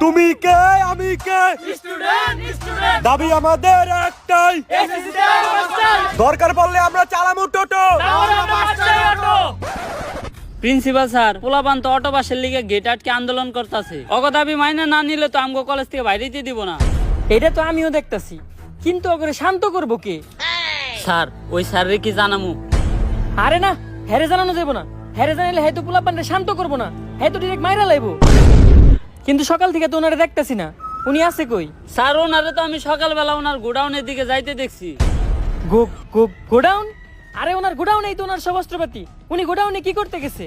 তুমি কে আমি কে দাবি আমাদের একটাই, দরকার পড়লে আমরা চালামু টোটো। প্রিন্সিপাল স্যার, পোলাপান তো অটো বাসের লিগে গেট আটকে আন্দোলন করতেছে। অগদাবি মাইনে না নিলে তো আমগো কলেজ থেকে বাইরে দিতে দিব না। এটা তো আমিও দেখতাছি, কিন্তু ওকে শান্ত করবো কে? স্যার, ওই স্যারের কি জানামু? আরে না, হ্যারে জানানো যাবো না। হ্যারে জানাইলে হয়তো পোলাপানরে শান্ত করবো না, হয়তো ডিরেক্ট মাইরা লাইবো। কিন্তু সকাল থেকে তো ওনারে দেখতাছি না, উনি আছে কই? স্যার, ওনারে তো আমি সকালবেলা ওনার গোডাউনের দিকে যাইতে দেখছি। গোডাউন? আরে ওনার গোডাউনেই তো ওনার সব অস্ত্রপাতি। উনি গোডাউনে কি করতে গেছে?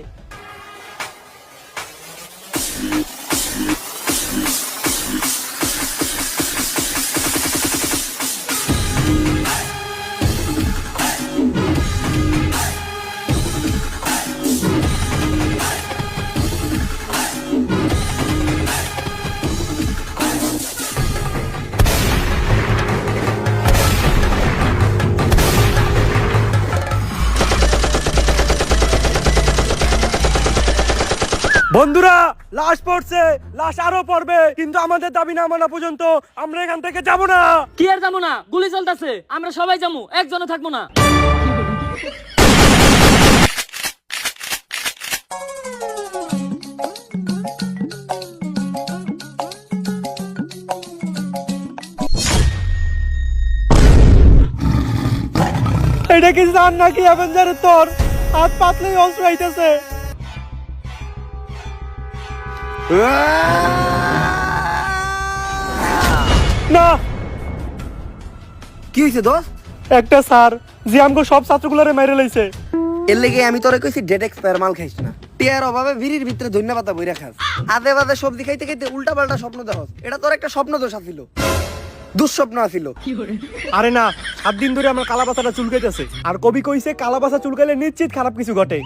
বন্ধুরা, লাশ পড়ছে, লাশ আরো পড়বে, কিন্তু আমাদের দাবি না মানা পর্যন্ত আমরা এখান থেকে যাব না। কি আর যাবো না? গুলি চলতেছে, আমরা সবাই যাবো, একজনও থাকবো না। এটা কি জান নাকি অ্যাভেঞ্জারের তোর হাত পাতলেই অস্ত্র আইতেছে। না, কি হইছে দোস্ত? একটা স্যার যে আমগো সব ছাত্রগুলোরে মেরে লইছে। এর লেগে আমি তোরে কইছি ডেট এক্সপায়ার মাল খাইস না। টিয়ার অভাবে ভিড়ির ভিতরে ধন্যবাদ বইরা খাস। আদে বাদে সবজি খাইতে খাইতে উল্টা পাল্টা স্বপ্ন দেখস। এটা তোর একটা স্বপ্ন দোষ আছিল, দুঃস্বপ্ন আছিল। আরে না, 7 দিন ধরে আমার কালাপাতাটা চুলকাইতেছে, আর কবি কইছে কালাপাতা চুলকাইলে নিশ্চিত খারাপ কিছু ঘটে।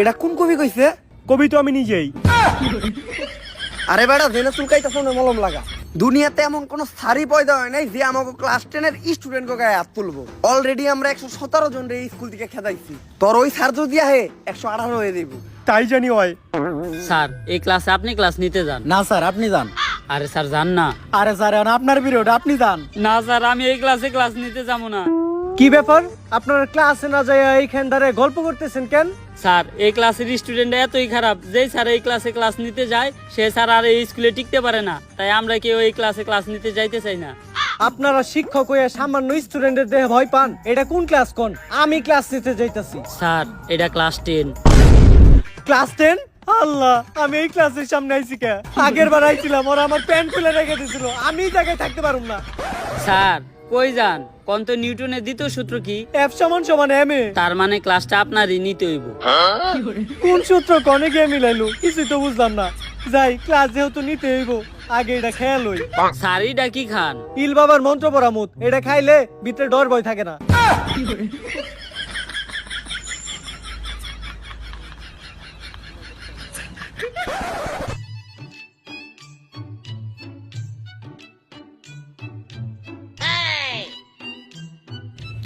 এটা কোন কবি কইছে? কবি তো আমি নিজেই। আরে বেটা, জেনে চুলকাইতেছ না মলম লাগা। দুনিয়াতে এমন কোন সারি পয়দা হয় নাই যে আমাকে ক্লাস 10 এর স্টুডেন্ট কে গায়ে হাত তুলবো। অলরেডি আমরা 117 জন রে স্কুল থেকে খেদাইছি। তোর ওই স্যার যদি আহে 118 হয়ে দেব। তাই জানি হয়। স্যার, এই ক্লাসে আপনি ক্লাস নিতে যান। না স্যার, আপনি যান। আরে স্যার, যান না। আরে স্যার, এখন আপনার পিরিয়ড, আপনি যান। না স্যার, আমি এই ক্লাসে ক্লাস নিতে যাবো না। কি ব্যাপার, আপনারা ক্লাসে না যায় এইখান ধরে গল্প করতেছেন কেন? স্যার, এই ক্লাসের স্টুডেন্ট এতই খারাপ, যেই স্যার এই ক্লাসে ক্লাস নিতে যায় সে স্যার আর এই স্কুলে টিকতে পারে না। তাই আমরা কেউ এই ক্লাসে ক্লাস নিতে যাইতে চাই না। আপনারা শিক্ষক হয়ে সামান্য স্টুডেন্টের দেহে ভয় পান? এটা কোন ক্লাস কোন? আমি ক্লাস নিতে যাইতাছি। স্যার, এটা ক্লাস 10। ক্লাস 10? আল্লাহ, আমি এই ক্লাসের সামনে আইছি কে? আগের বার আইছিলাম, ওরা আমার প্যান্ট খুলে রেখে দিয়েছিল, আমি এই জায়গায় থাকতে পারুম না। স্যার, কই যান? কন্ত নিউটনের দ্বিতীয় সূত্র কি? F = ma। তার মানে ক্লাসটা আপনারই নিতে হইব। কোন সূত্র কনে গিয়ে মিলাইলো? কিছুই তো বুঝলাম না। যাই, ক্লাস যেহেতু নিতে হইব, আগে এটা খেয়াল হই। স্যার, এটা কি খান? ইল বাবার মন্ত্র পরামুত, এটা খাইলে ভিতরে ডর ভয় থাকে না।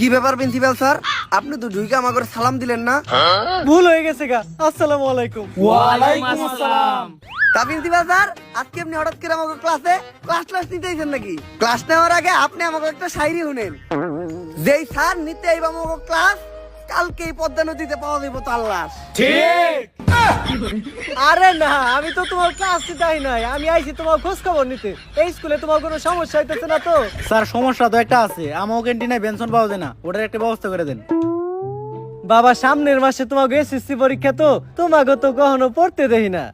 কি ব্যাপার প্রিন্সিপাল স্যার, আপনি তো ঢুইকে আমাকে সালাম দিলেন না? ভুল হয়ে গেছে গা। আসসালামু আলাইকুম। ওয়ালাইকুম আসসালাম। তা প্রিন্সিপাল স্যার, আজকে আপনি হঠাৎ করে আমাকে ক্লাস নিতে আইছেন নাকি? ক্লাস নেওয়ার আগে আপনি আমাকে একটা শায়রি শুনেন। যেই স্যার নিতে আইবা আমাকে ক্লাস, কালকেই পদ্মা নদীতে পাওয়া যাবে তার লাশ। ঠিক। আরে না, আমি তো তোমার ক্লাস নিতে আই নাই, আমি আইছি তোমার খোঁজ খবর নিতে। এই স্কুলে তোমার কোনো সমস্যা হইতেছে না তো? স্যার, সমস্যা তো একটা আছে, আমার ক্যান্টিনে বেনশন পাওয়া যায় না, ওটার একটা ব্যবস্থা করে দেন। বাবা, সামনের মাসে তোমাকে এসএসসি পরীক্ষা, তো তোমাকে তো কখনো পড়তে দেই না।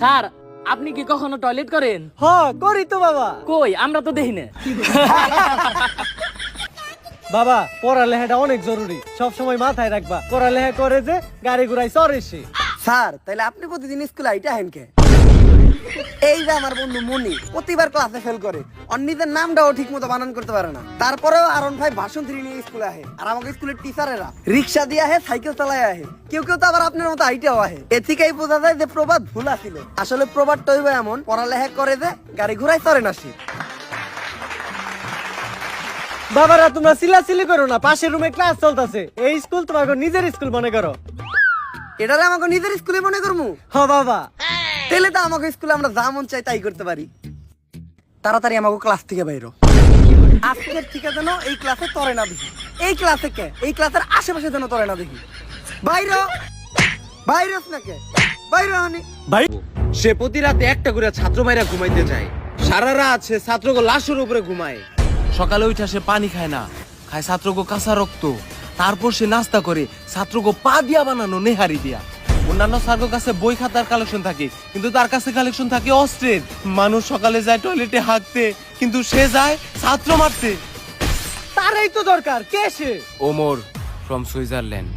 স্যার, আপনি কি কখনো টয়লেট করেন? হ, করি তো বাবা। কই, আমরা তো দেখি না। বাবা, পড়ালেখাটা অনেক জরুরি, সব সময় মাথায় রাখবা। পড়ালেখা করে যে গাড়ি ঘুরাই চড়ে সে। স্যার, তাইলে আপনি প্রতিদিন স্কুলে আইটা হেন কে? এই যে আমার বন্ধু মনি, প্রতিবার ক্লাসে ফেল করে, ওর নিজের নামটাও ঠিক মতো বানান করতে পারে না। তারপরেও আরন ভাই ভাষণ থ্রি নিয়ে স্কুলে আহে, আর আমাকে স্কুলের টিচারেরা রিক্সা দিয়ে আহে, সাইকেল চালায় আহে, কেউ কেউ তো আবার আপনার মতো আইটাও আহে। এ থেকেই বোঝা যায় যে প্রবাদ ভুল আছিল। আসলে প্রবাদটা হইবে এমন, পড়ালেখা করে যে গাড়ি ঘুরাই চড়ে না সে। বাবারা, তোমরা চিল্লাচিল্লি করো না, পাশের রুমে ক্লাস চলতেছে। এই স্কুল তোমাকে নিজের স্কুল মনে করো। এটারে আমাকে নিজের স্কুলে মনে করবো? হ বাবা। তাহলে তো আমাকে স্কুলে আমরা যা মন চাই তাই করতে পারি। তাড়াতাড়ি আমাকে ক্লাস থেকে বাইরো। আজকের থেকে যেন এই ক্লাসে তরে না দেখি, এই ক্লাসে কে, এই ক্লাসের আশেপাশে যেন তরে না দেখি। বাইরো বাইরস না কে, বাইরো হানি। সে প্রতি রাতে একটা করে ছাত্র মাইরা ঘুমাইতে যায়, সারা রাত সে ছাত্রকে লাশের উপরে ঘুমায়। সকালে উঠে সে পানি খায় না, খায় ছাত্রকে কাঁচা রক্ত। তারপর সে নাস্তা করে ছাত্রকে পা দিয়া বানানো নেহারি দিয়া। অন্যান্য স্যারের কাছে বই খাতার কালেকশন থাকে, কিন্তু তার কাছে কালেকশন থাকে অস্ত্রের। মানুষ সকালে যায় টয়লেটে হাঁকতে, কিন্তু সে যায় ছাত্র মারতে। তারই তো দরকার, কে সে? Omar from Switzerland.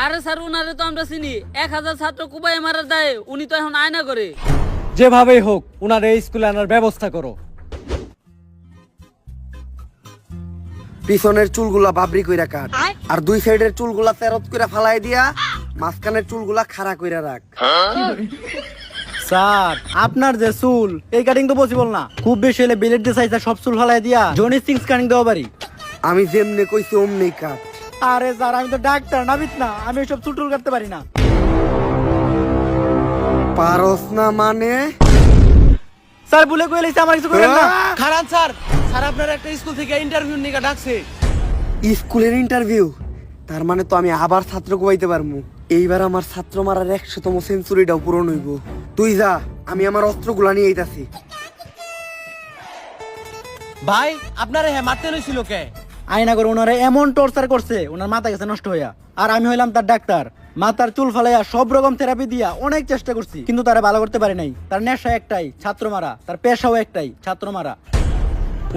আরে স্যার, উনারে তো আমরা চিনি। 1000 ছাত্র কুবাই মারার দায়ে উনি তো এখন আয়না করে। যেভাবেই হোক উনার এই স্কুলে আনার ব্যবস্থা করো। পিছনের চুলগুলা বাবরি কইরা কাট, আর দুই সাইডের চুলগুলা তেরত কইরা ফালাই দিয়া মাঝখানের চুলগুলা খাড়া কইরা রাখ। স্যার আপনার যে চুল, এই কাটিং তো পসিবল না। খুব বেশি হলে বিলেট দিয়ে সাইজটা সব চুল ফালাই দিয়া জনি সিংস কাটিং দেওয়া পারি। আমি যেমনে কইছি অমনি কাট। আরে স্যার আমি তো ডাক্তার নাবিত না, আমি এসব চুল টুল কাটতে পারি না। পারস না মানে? স্যার ভুলে কই লাইছে, আমার কিছু করেন না। খারান স্যার, স্যার আপনার একটা স্কুল থেকে ইন্টারভিউ নিয়ে ডাকছে। স্কুলের ইন্টারভিউ? তার মানে তো আমি আবার ছাত্র কোয়াইতে পারমু। এইবার আমার ছাত্র মারার 100তম সেঞ্চুরিটাও পূরণ হইব। তুই যা, আমি আমার অস্ত্রগুলা নিয়ে আইতাছি। ভাই আপনারে হ্যাঁ মারতে লইছিল কে? আয়না করে ওনারা এমন টর্চার করছে, ওনার মাথা গেছে নষ্ট হইয়া। আর আমি হইলাম তার ডাক্তার, মাথার চুল ফালাইয়া সব রকম থেরাপি দিয়া অনেক চেষ্টা করছি, কিন্তু তারা ভালো করতে পারে নাই। তার নেশা একটাই, ছাত্র মারা। তার পেশাও একটাই, ছাত্র মারা।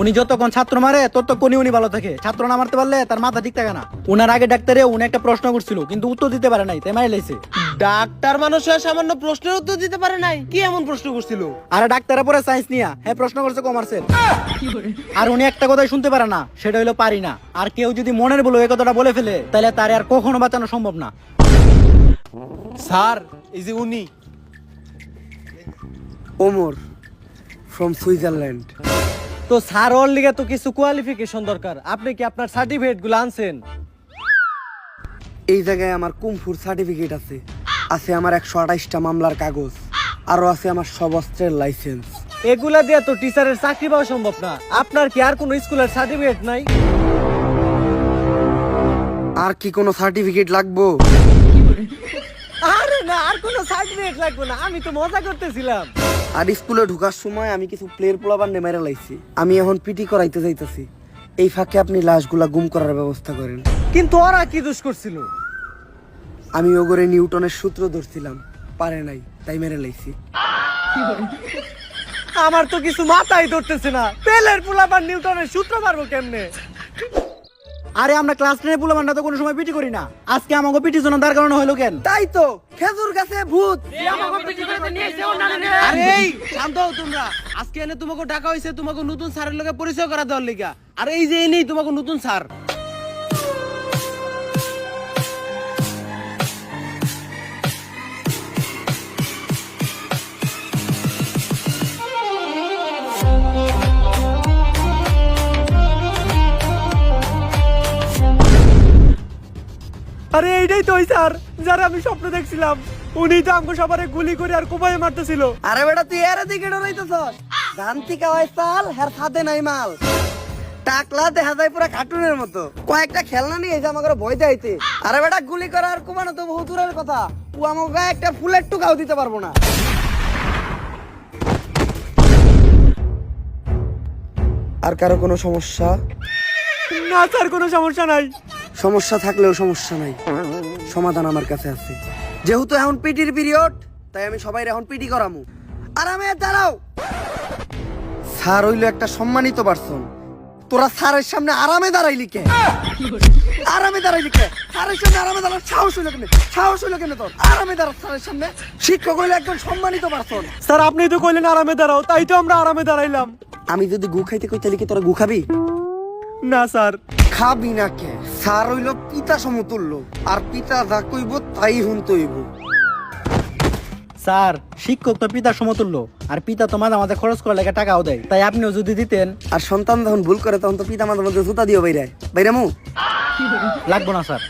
উনি যতক্ষণ ছাত্র মারে ততক্ষণই উনি ভালো থাকে। ছাত্র না মারতে পারলে তার মাথা ঠিক থাকে না। উনার আগে ডাক্তারে উনি একটা প্রশ্ন করছিল, কিন্তু উত্তর দিতে পারে নাই, তাই মারি লাইছে। ডাক্তার মানুষ হয়ে সামান্য প্রশ্নের উত্তর দিতে পারে নাই? কি এমন প্রশ্ন করছিল? আর ডাক্তারের পরে সায়েন্স নিয়া হ্যাঁ প্রশ্ন করছে কমার্সের। আর উনি একটা কথাই শুনতে পারে না, সেটা হইলো পারি না। আর কেউ যদি মনের বলে এই কথাটা বলে ফেলে, তাহলে তার আর কখনো বাঁচানো সম্ভব না। স্যার এই যে উনি ওমর ফ্রম সুইজারল্যান্ড। তো স্যার ওর লিগে তো কিছু কোয়ালিফিকেশন দরকার। আপনি কি আপনার সার্টিফিকেট গুলো আনছেন? এই জায়গায় আমার কুমফুর সার্টিফিকেট আছে, আছে আমার 128টা মামলার কাগজ, আরো আছে আমার সব অস্ত্রের লাইসেন্স। এগুলা দিয়ে তো টিচারের চাকরি পাওয়া সম্ভব না। আপনার কি আর কোনো স্কুলের সার্টিফিকেট নাই? আর কি কোনো সার্টিফিকেট লাগবো? আরে না, আর কোনো সার্টিফিকেট লাগবে না, আমি তো মজা করতেছিলাম। আর স্কুলে ঢোকার সময় আমি কিছু প্লেয়ার পোলাবার নেমাইরা লাইছি। আমি এখন পিটি করাইতে যাইতেছি, এই ফাঁকে আপনি লাশগুলা গুম করার ব্যবস্থা করেন। কিন্তু ওরা কি দোষ করছিল? আমি ওগরে নিউটনের সূত্র ধরছিলাম, পারে নাই, তাই মেরে লাইছি। আমার তো কিছু মাথায় ধরতেছে না। পেলের পোলাপান নিউটনের সূত্র পারবো কেমনে? আরে আমরা ক্লাস 10 এর পোলাপানরা তো কোনো সময় পিটি করি না। আজকে আমাকে পিটির জন্য তার কারণে হইলো কেন? তাই তো খেজুর গাছে ভূত। আরে এই শান্ত হও তোমরা। আজকে এনে তোমাকে ডাকা হইছে তোমাকে নতুন স্যারের লগে পরিচয় করা দেওয়ার লিগা। আর এই যে এনেই তোমাকে নতুন স্যার। আরে এইটাই তো ওই স্যার যারা আমি স্বপ্ন দেখছিলাম। উনি তো আমাকে সবারে গুলি করে আর কোপায় মারতেছিল। আরে বেটা তুই এর দিকে ডরাইতেছস? জানতি কাওয়াই সাল হের সাথে নাই মাল। টাকলা দেখা যায় পুরা কার্টুনের মতো। কয়েকটা খেলনা নিয়ে এসে আমাকে ভয় দেখাইতে। আরে বেটা গুলি করা আর কোপানো তো বহু দূরের কথা। ও আমাকে গায়ে একটা ফুলের টুকাও দিতে পারবো না। আর কারো কোনো সমস্যা? না স্যার, কোনো সমস্যা নাই। সমস্যা থাকলেও সমস্যা নাই, সমাধান আমার কাছে আছে। যেহেতু এখন পিটির পিরিয়ড, তাই আমি সবাই এখন পিটি করামু। আরামে দাঁড়াও। স্যার হইলো একটা সম্মানিত পারসন, তোরা স্যারের সামনে আরামে দাঁড়াইলি কে? আরামে দাঁড়াইলি কে? স্যারের সামনে আরামে দাঁড়ার সাহস হইলো কেন? সাহস হইলো কেন তোর? আরামে দাঁড়া স্যারের সামনে। শিক্ষক হইলো একজন সম্মানিত পারসন। স্যার আপনি তো কইলেন আরামে দাঁড়াও, তাই তো আমরা আরামে দাঁড়াইলাম। আমি যদি গু খাইতে কই তাহলে কি তোরা গু খাবি? না স্যার। খাবি না কে? স্যার হইলো পিতা সমতুল্য, আর পিতা যা কইব তাই হুনতে হইব। স্যার শিক্ষক তো পিতার সমতুল্য, আর পিতা তো মাঝে মাঝে খরচ করার লেগে টাকাও দেয়। তাই আপনিও যদি দিতেন। আর সন্তান যখন ভুল করে তখন তো পিতা মাতার মধ্যে জুতা দিও বাইরে বাইরে মু লাগবো না স্যার।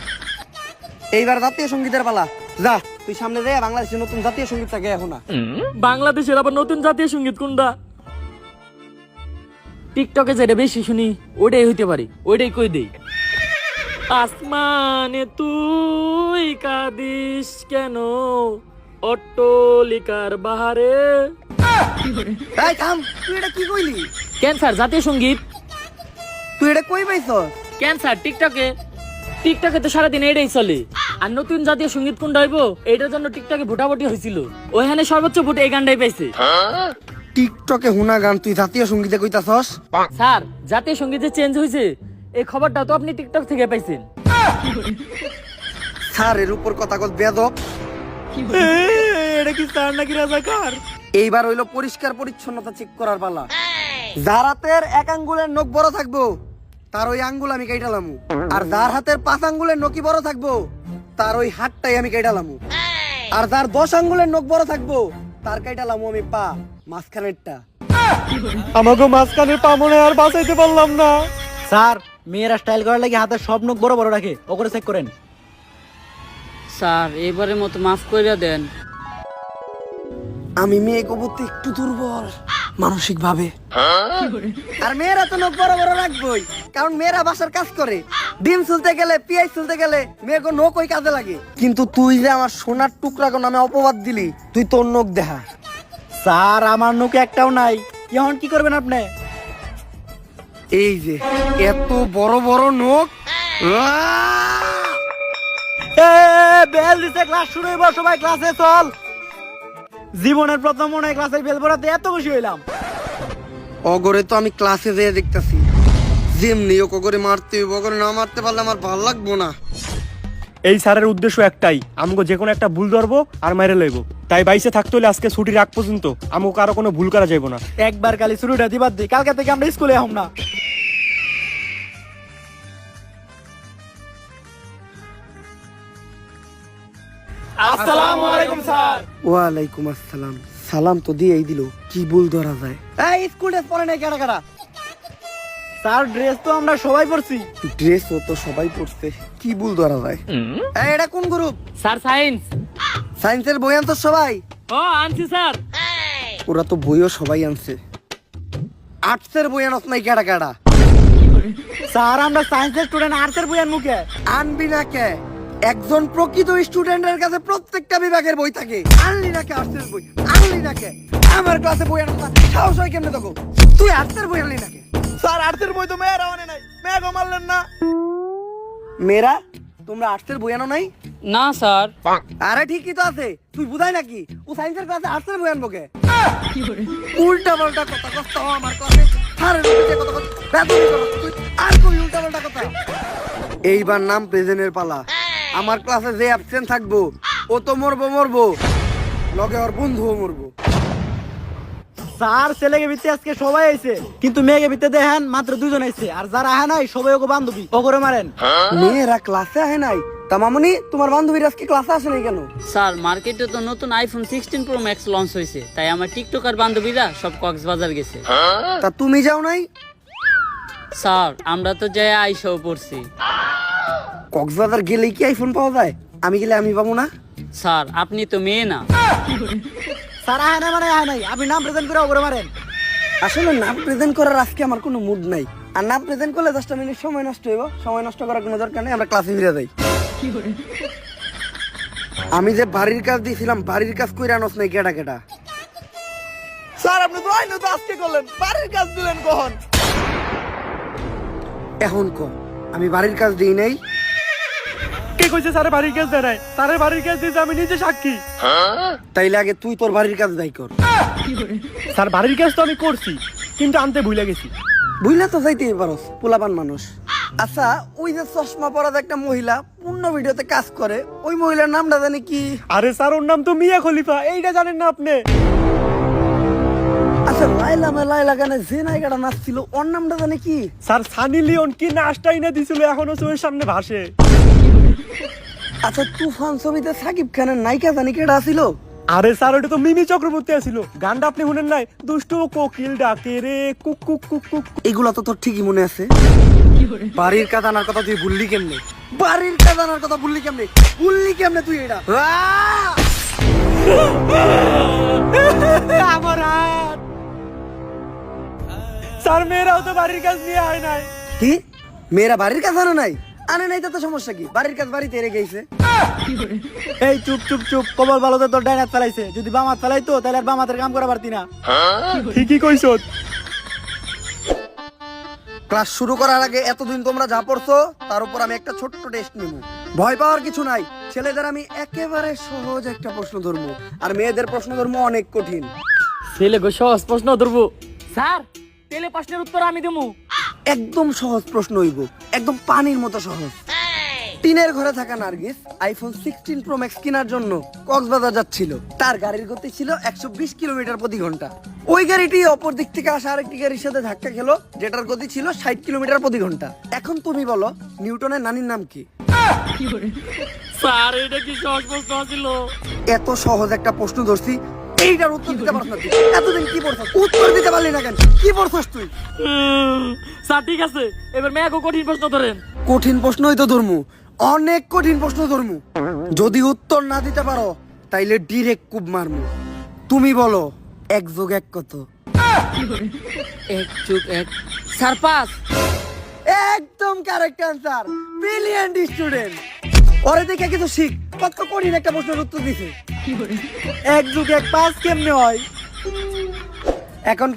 এইবার জাতীয় সঙ্গীতের পালা। যা তুই সামনে যাই বাংলাদেশের নতুন জাতীয় সঙ্গীত থাকে এখন না। বাংলাদেশের আবার নতুন জাতীয় সঙ্গীত কোনটা? টিকটকে যেটা বেশি শুনি ওইটাই হইতে পারে, ওইটাই কই দেই। আসমানে তুই কাঁদিস কেন, অট্টলিকার বাহারে। এই থাম, তুই এটা কি কইলি? ক্যান্সার জাতীয় সঙ্গীত। তুই এটা কই পাইছ? ক্যান্সার টিকটকে। টিকটকে তো সারাদিন এটাই চলে। আর নতুন জাতীয় সঙ্গীত কোনটা হইব এটার জন্য টিকটকে ভোটাভুটি হয়েছিল, ওইখানে সর্বোচ্চ ভোট এই গানটাই পাইছে। টিকটকে হুনা গান তুই জাতীয় সঙ্গীতে কইতাছস? স্যার জাতীয় সঙ্গীত যে চেঞ্জ হয়েছে এই খবরটা তো আপনি টিকটক থেকে পাইছেন। স্যারের উপর কথা কত বেয়াদব। এটা কি স্যার নাকি রাজাকার? এইবার হইলো পরিষ্কার পরিচ্ছন্নতা চেক করার পালা। যার হাতের এক আঙ্গুলের নখ বড় থাকবো তার ওই আঙ্গুল আমি কাইটালামু, আর যার হাতের 5 আঙ্গুলের নখই বড় থাকবো তার ওই হাতটাই আমি কাইটালামু, আর যার 10 আঙ্গুলের নখ বড় থাকবো তার কাইটালামু আমি পা মাঝখানেরটা। আমাকে মাঝখানে পা মনে আর বাঁচাইতে পারলাম না। স্যার মেয়েরা স্টাইল করার লাগে হাতের সব নখ বড় বড় রাখে, ও করে চেক করেন। স্যার এবারের মতো মাফ করে দেন। আমি মেয়ে কবুতে একটু দুর্বল মানসিক ভাবে। আর মেয়েরা তো নখ বড় বড় রাখবই, কারণ মেয়েরা বাসার কাজ করে। ডিম চুলতে গেলে পেঁয়াজ চুলতে গেলে মেয়েকে নখ ওই কাজে লাগে। কিন্তু তুই যে আমার সোনার টুকরা কোন নামে অপবাদ দিলি, তুই তোর নখ দেখা। স্যার আমার নখ একটাও নাই, এখন কি করবেন আপনি? এই যে এত বড় বড় নখ। বেল দিছে, ক্লাস শুরু হইব, সবাই ক্লাসে চল। জীবনের প্রথম মনে হয় ক্লাসে বেল পড়াতে এত খুশি হইলাম। অগরে তো আমি ক্লাসে যেয়ে দেখতেছি, যেমনি ও কগরে মারতে হইব, অগরে না মারতে পারলে আমার ভাল লাগবো না। এই স্যারের উদ্দেশ্য একটাই, আমাকে যে কোনো একটা ভুল ধরবো আর মাইরে লইব। তাই বাইসে থাকতে হলে আজকে ছুটির আগ পর্যন্ত আমাকে কারো কোনো ভুল করা যাইব না। একবার কালি শুরুটা দিবার দিই, কালকে থেকে আমরা স্কুলে হম না। আসসালামু আলাইকুম স্যার। ওয়ালাইকুম আসসালাম। সালাম তো দিয়েই দিল, কি ভুল ধরা যায়? এই স্কুল ড্রেস পরে নাই কেডা কেডা? স্যার ড্রেস তো আমরা সবাই পরছি। ড্রেসও তো সবাই পরছে, কি ভুল ধরা যায়? এই এটা কোন গ্রুপ? Sir science. সায়েন্সের বই আনতো সবাই? ও আনছি স্যার। ওরা তো বইও সবাই আনছে। আর্টসের বই আনস নাই কেডা কেডা? স্যার আমরা সায়েন্সের স্টুডেন্ট, আর্টসের বই আনমু কে? আনবি না কে? একজন প্রকৃত স্টুডেন্টের কাছে প্রত্যেকটা বিভাগের বই থাকে। আনলি না কে আর্টসের বই? আনলি না কে? আমার ক্লাসে বই আনস না, সাহস হয় কেমনে তোকে? তুই আর্টসের বই আনলি না কে? স্যার আর্টসের বই তো মেয়েরা আনে নাই, মেয়ে গো মারলেন না। মেয়েরা তোমরা আর্টসের বই আনো নাই? না স্যার। আরে ঠিকই তো আছে, তুই বুঝাই নাকি ও সায়েন্সের ক্লাসে আর্টসের বই আনবো কে? উল্টা পাল্টা কথা কষ্ট আমার ক্লাসে আরে রুটিতে কথা কথা বেদবি কথা তুই আর কই উল্টা পাল্টা কথা। এইবার নাম প্রেজেন্টের পালা। আমার ক্লাসে যে অ্যাবসেন্ট থাকবো ও তো মরবো, লগে ওর বন্ধুও মরবো। স্যার ছেলেকে ভিত্তি আজকে সবাই আইছে, কিন্তু মেয়েকে ভিত্তি দেখেন মাত্র 2 জন আইছে, আর যারা আহে নাই সবাই ওকে বান্ধবী, ও করে মারেন। মেয়েরা ক্লাসে আহে নাই? তা মামনি তোমার বান্ধবীরা আজকে ক্লাসে আসে নাই কেন? স্যার মার্কেটে তো নতুন আইফোন 16 প্রো ম্যাক্স লঞ্চ হয়েছে, তাই আমার টিকটকার বান্ধবীরা সব কক্সবাজার গেছে। তা তুমি যাও নাই? স্যার আমরা তো যাই আইসাও পড়ছি। কক্সবাজার গেলেই কি আইফোন পাওয়া যায়? আমি গেলে আমি পাবো না? স্যার আপনি তো মেয়ে না। স্যার আহে নাই মানে আহে নাই, আপনি নাম প্রেজেন্ট করে ও করে মারেন। আসলে নাম প্রেজেন্ট করার আজকে আমার কোনো মুড নাই। আর নাম প্রেজেন্ট করলে 10 মিনিট সময় নষ্ট হইব, সময় নষ্ট করার কোনো দরকার নেই, আমরা ক্লাসে ফিরে যাই। আমি যে বাড়ির কাজ দিয়েছিলাম, বাড়ির কাজ কইরা আনস নাই কেডা কেডা? স্যার আপনি তো আইনো তো আজকে করলেন, বাড়ির কাজ দিলেন কখন? এখন ক আমি বাড়ির কাজ দিই নাই? কে কইছে স্যারে বাড়ির কাজ দেয় নাই? স্যারের বাড়ির কাজ দিয়েছে আমি নিজে সাক্ষী। তাইলে আগে তুই তোর বাড়ির কাজ দায়ী কর। স্যার বাড়ির কাজ তো আমি করছি, কিন্তু আনতে ভুলে গেছি। বুঝলে তো যাইতেই পারস, পোলাপান মানুষ। আচ্ছা ওই যে চশমা পরা একটা মহিলা পূর্ণ ভিডিওতে কাজ করে, ওই মহিলার নামটা জানি কি? আরে স্যার ওর নাম তো মিয়া খলিফা, এইটা জানেন না আপনি? আচ্ছা লাইলা গানে যে নায়িকাটা নাচছিল ওর নামটা জানি কি? স্যার সানি লিওন কি নাচটাই না দিছিল, এখনো চোখের সামনে ভাসে। আচ্ছা তুফান ছবিতে সাকিব খানের নায়িকা জানি কেডা ছিল? আরে স্যার ওটা তো মিমি চক্রবর্তী আছিল। গানটা আপনি শুনেন নাই? দুষ্ট কোকিল ডাকে রে কুক কুক কুক কুক। এগুলো তো তোর ঠিকই মনে আছে। বাড়ির কাজ আনার কথা তুই ভুললি কেমনে? বাড়ির কাজ আনার কথা বললি কেমনে তুই এটা আমার হাত স্যার, মেয়েরাও তো বাড়ির কাজ নিয়ে হয় নাই। কি মেয়েরা বাড়ির কাজ আনে নাই তো সমস্যা কি? বাড়ির কাজ বাড়িতে রেখে গেছে। এই চুপ চুপ চুপ, কবল ভালোতে তোর ডাইন হাত ফেলাইছে, যদি বাম হাত ফেলাইতো তাহলে আর বাম হাতের কাম করা পারতি না। ঠিকই কইছো। ক্লাস শুরু করার আগে এতদিন তোমরা যা পড়ছো তার উপর আমি একটা ছোট্ট টেস্ট নিব। ভয় পাওয়ার কিছু নাই। ছেলেদের আমি একেবারে সহজ একটা প্রশ্ন ধরবো, আর মেয়েদের প্রশ্ন ধরবো অনেক কঠিন। ছেলে গো সহজ প্রশ্ন ধরবো স্যার, তেলে প্রশ্নের উত্তর আমি দেবো। একদম সহজ প্রশ্ন হইব, একদম পানির মতো সহজ। টিনের ঘরে থাকা নার্গিস আইফোন 16 প্রো ম্যাক্স কেনার জন্য কক্সবাজার যাচ্ছিল। তার গাড়ির গতি ছিল 120 কিলোমিটার প্রতি ঘন্টা। ওই গাড়িটি অপর দিক থেকে আসা আরেকটি গাড়ির সাথে ধাক্কা খেলো, যেটার গতি ছিল 60 কিলোমিটার প্রতি ঘন্টা। এখন তুমি বলো নিউটনের নানির নাম কি? স্যার এটা কি সহজ প্রশ্ন ছিল? এত সহজ একটা প্রশ্ন ধরছি, এইটার উত্তর দিতে পারছ না তুই। এতদিন কি পড়ছস? উত্তর দিতে পারলি না কেন? কি পড়ছস তুই? স্যার ঠিক আছে, এবার মেয়াকে কঠিন প্রশ্ন ধরেন। কঠিন প্রশ্নই তো ধরমু, অনেক কঠিন প্রশ্ন ধরমু। যদি উত্তর না দিতে পারো তাইলে ডিরেক্ট কুব মারমু। তুমি বলো 1 + 1 কত? 1+1 স্যার 5। একদম কারেক্ট অ্যান্সার, ব্রিলিয়ান্ট স্টুডেন্ট। ওরে দেখে কিছু শিখ, কত কঠিন একটা প্রশ্নের উত্তর দিছে। 1 + 1 5 কেমনে হয়? এখন